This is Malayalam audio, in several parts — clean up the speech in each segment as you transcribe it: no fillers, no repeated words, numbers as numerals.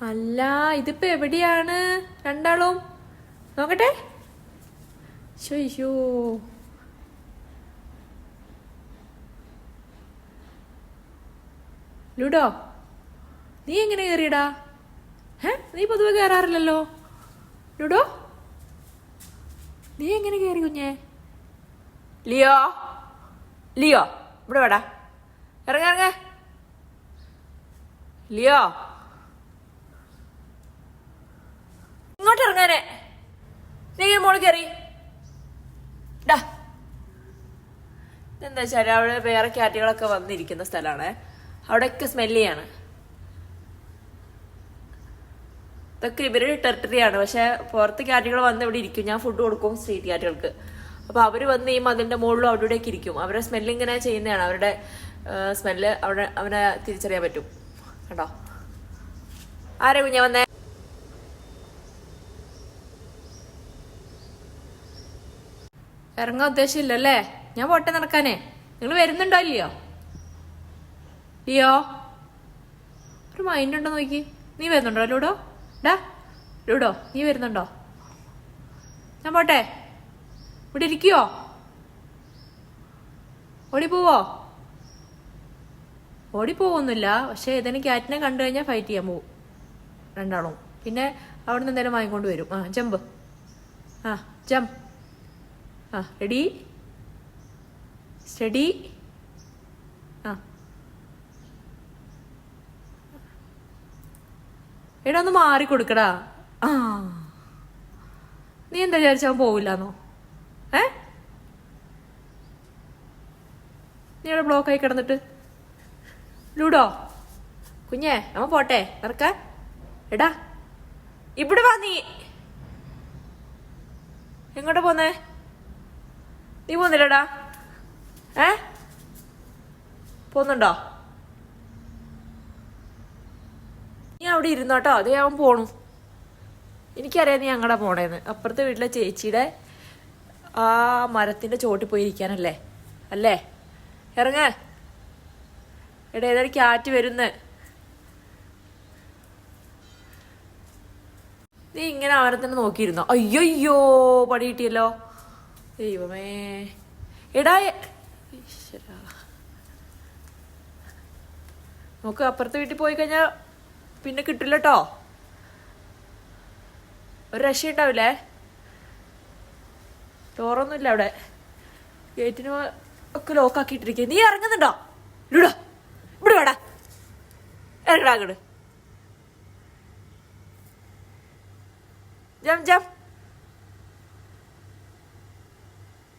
അല്ല ഇതിപ്പോ എവിടെയാണ് രണ്ടാളും? നോക്കട്ടെ. ശോ, ലുഡോ നീ എങ്ങനെ കയറിയടാ? നീ പൊതുവെ കയറാറില്ലല്ലോ. ലുഡോ നീ എങ്ങനെ കയറി കുഞ്ഞേ? ലിയോ ലിയോ ഇവിടെ വേടാ, ഇറങ്ങ. ലിയോ ഇങ്ങോട്ട് ഇറങ്ങാനെ. നീ മോള് കയറി. എന്താ വെച്ചാല് അവിടെ വേറെ ക്യാറ്റുകളൊക്കെ വന്നിരിക്കുന്ന സ്ഥലമാണ്. അവിടെയൊക്കെ സ്മെല് ചെയ്യാണ്. ഇതൊക്കെ ഇവരുടെ ടെറിട്ടറിയാണ്. പക്ഷെ പുറത്ത് ക്യാറ്റുകൾ വന്ന് ഇവിടെ ഇരിക്കും. ഞാൻ ഫുഡ് കൊടുക്കും സ്ട്രീറ്റ് ക്യാറ്റുകൾക്ക്. അപ്പൊ അവര് വന്ന് ഈ മതിലിന്റെ മുകളിലും അവിടെയൊക്കെ ഇരിക്കും. അവരുടെ സ്മെല്ല് ഇങ്ങനെ ചെയ്യുന്നതാണ്. അവരുടെ സ്മെല്ല് അവിടെ അവനെ തിരിച്ചറിയാൻ പറ്റും. കേട്ടോ? ആരാ കുഞ്ഞാ വന്നേ? ഇറങ്ങാൻ ഉദ്ദേശമില്ലല്ലേ? ഞാൻ പോട്ടെ നടക്കാനേ. നിങ്ങൾ വരുന്നുണ്ടോ ഇല്ലയോ? ലിയോ ഒരു മൈൻഡ് ഉണ്ടോ നോക്കി. നീ വരുന്നുണ്ടോ ലൂഡോ? ലൂഡോ നീ വരുന്നുണ്ടോ? ഞാൻ പോട്ടെ. ഇവിടെ ഇരിക്കുവോ? ഓടിപ്പോവോ? ഓടിപ്പോവൊന്നുമില്ല. പക്ഷെ ഏതെങ്കിലും ക്യാറ്റിനെ കണ്ടു കഴിഞ്ഞാൽ ഫൈറ്റ് ചെയ്യാൻ പോവും രണ്ടാളും. പിന്നെ അവിടെ നിന്ന് എന്തായാലും വാങ്ങിക്കൊണ്ട് വരും. ജമ്പ്. ജമ്പ്. Ready steady. എടാ ഒന്ന് മാറിക്കൊടുക്കടാ. നീ എന്താ വിചാരിച്ചാൽ പോവില്ലാന്നോ? നീ ഇവിടെ ബ്ലോക്ക് ആയി കിടന്നിട്ട്. ലൂഡോ കുഞ്ഞേ നമ്മ പോട്ടെ നടക്കാൻ. എടാ ഇവിടെ വാ. നീ എങ്ങോട്ടാ പോന്നേ? നീ പോന്നില്ലടാ? പോന്നുണ്ടോ? നീ അവിടെ ഇരുന്നോട്ടോ. അതേ അവൻ പോണു. എനിക്കറിയാം നീ അങ്ങടാ പോണേന്ന്. അപ്പുറത്തെ വീട്ടിലെ ചേച്ചിയുടെ ആ മരത്തിന്റെ ചോട്ടിൽ പോയി ഇരിക്കാനല്ലേ? അല്ലേ? ഇറങ്ങ. എടാ ഏതായാലും ക്യാറ്റ് വരുന്ന്. നീ ഇങ്ങനെ അവനെ തന്നെ നോക്കിയിരുന്നോ? അയ്യോ പടി കിട്ടിയല്ലോ. ദൈവമേ. എടാ നമുക്ക് അപ്പുറത്തെ വീട്ടിൽ പോയി കഴിഞ്ഞാ പിന്നെ കിട്ടില്ല കേട്ടോ. ഒരു രക്ഷയുണ്ടാവില്ലേ? ഡോറൊന്നുമില്ല അവിടെ. ഗേറ്റിന് ഒക്കെ ലോക്കാക്കിയിട്ടിരിക്കുക. നീ ഇറങ്ങുന്നുണ്ടോ? ലൂഡോ ഇവിടെ വേടാ. ഇറങ്ങടാ അങ്ങട്. ജം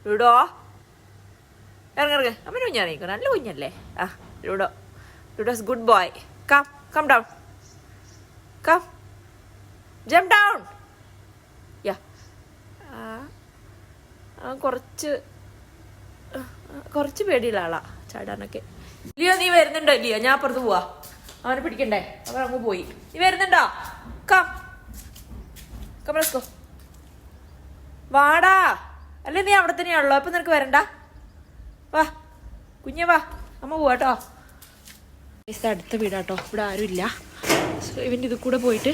ലൂഡോ ഇറങ്ങ. അമ്മ കുഞ്ഞാ നീക്കോ. നല്ല കുഞ്ഞല്ലേ? ലൂഡോസ് good boy. Come down. Jump down. കുറച്ച് പേടിയുള്ള ആളാ ചാടാനൊക്കെ. ലിയോ നീ വരുന്നുണ്ടോ? ലിയോ ഞാൻ അപ്പുറത്ത് പോവാ. അവനെ പിടിക്കണ്ടേ? അവൻ അങ്ങ് പോയി. നീ വരുന്നുണ്ടോ? Come let's go. വാടാ. അല്ലേ നീ അവിടെ തന്നെയാണല്ലോ. അപ്പൊ നിനക്ക് വരണ്ട. വാ കുഞ്ഞെ വാ. അമ്മ പോവാട്ടോ. അടുത്ത വീടാട്ടോ. ഇവിടെ ആരും ഇല്ല. ഇവൻ്റെ ഇത് കൂടെ പോയിട്ട്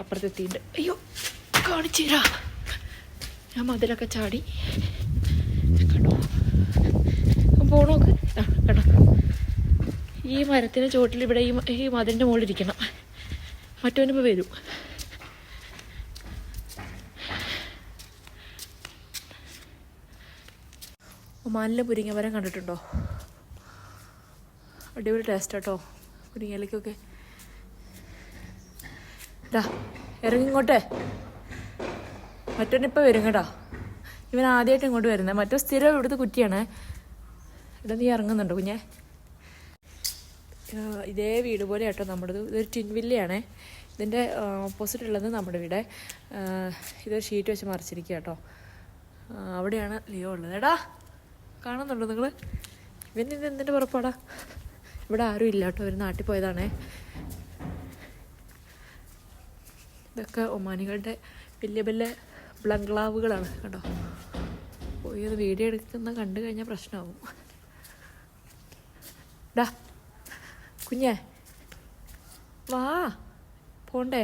അപ്പുറത്തെത്തിയിട്ടുണ്ട്. അയ്യോ കാണിച്ചുതരാ. ഞാൻ മതിലൊക്കെ ചാടി. കണ്ടോ പോണോക്ക്. കേട്ടോ ഈ മരത്തിന് ചോട്ടിൽ ഇവിടെ ഈ മതിലിൻ്റെ മുകളിൽ ഇരിക്കണം. മറ്റവനിപ്പോൾ വരും. ഒമാനിലെ മുരിങ്ങമരം കണ്ടിട്ടുണ്ടോ? അടിപൊളി ടേസ്റ്റ് കേട്ടോ മുരിങ്ങയിലേക്കൊക്കെ. ഇറങ്ങിങ്ങോട്ടെ. മറ്റവനിപ്പോൾ വരും കേട്ടോ. ഇവൻ ആദ്യമായിട്ട് ഇങ്ങോട്ട് വരുന്നത്. മറ്റോ സ്ഥിരം ഇവിടുത്തെ കുറ്റിയാണ്. ഇവിടെ നീ ഇറങ്ങുന്നുണ്ടോ കുഞ്ഞെ? ഇതേ വീട് പോലെ കേട്ടോ നമ്മുടേത്. ഇതൊരു ടിൻ വില്ലയാണേ. ഇതിൻ്റെ ഓപ്പോസിറ്റ് ഉള്ളത് നമ്മുടെ വീട്. ഇതൊരു ഷീറ്റ് വെച്ച് മറിച്ചിരിക്കുക കേട്ടോ. അവിടെയാണ് ലിയോ ഉള്ളത്. എടാ കാണുന്നുണ്ടോ നിങ്ങൾ? ഇവൻ ഇത് എന്തിൻ്റെ പുറപ്പാടാ? ഇവിടെ ആരും ഇല്ല കേട്ടോ. ഇവർ നാട്ടിൽ പോയതാണേ. ഇതൊക്കെ ഒമാനികളുടെ വലിയ വലിയ ബംഗ്ലാവുകളാണ് കേട്ടോ. പോയി അത് വീഡിയോ എടുക്കുന്ന കണ്ടു കഴിഞ്ഞാൽ പ്രശ്നമാകും. കുഞ്ഞേ വാ. പോണ്ടേ